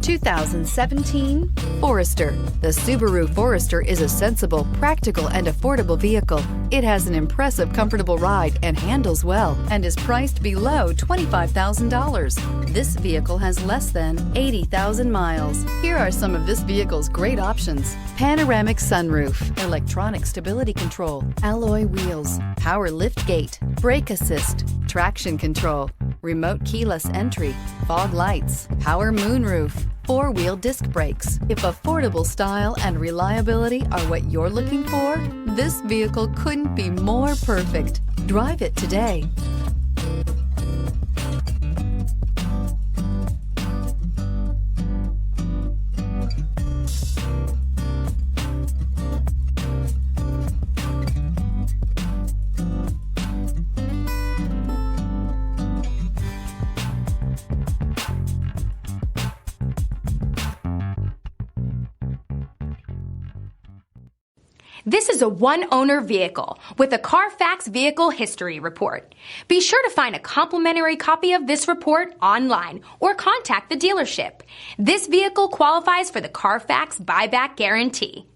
2017 Forester. The Subaru Forester is a sensible, practical, and affordable vehicle. It has an impressive, comfortable ride and handles well, and is priced below $25,000. This vehicle has less than 80,000 miles. Here are some of this vehicle's great options: panoramic sunroof, electronic stability control, alloy wheels, power lift gate, brake assist, traction control, remote keyless entry, fog lights, power moonroof, four-wheel disc brakes. If affordable style and reliability are what you're looking for, this vehicle couldn't be more perfect. Drive it today. This is a one-owner vehicle with a CARFAX Vehicle History Report. Be sure to find a complimentary copy of this report online or contact the dealership. This vehicle qualifies for the CARFAX Buyback Guarantee.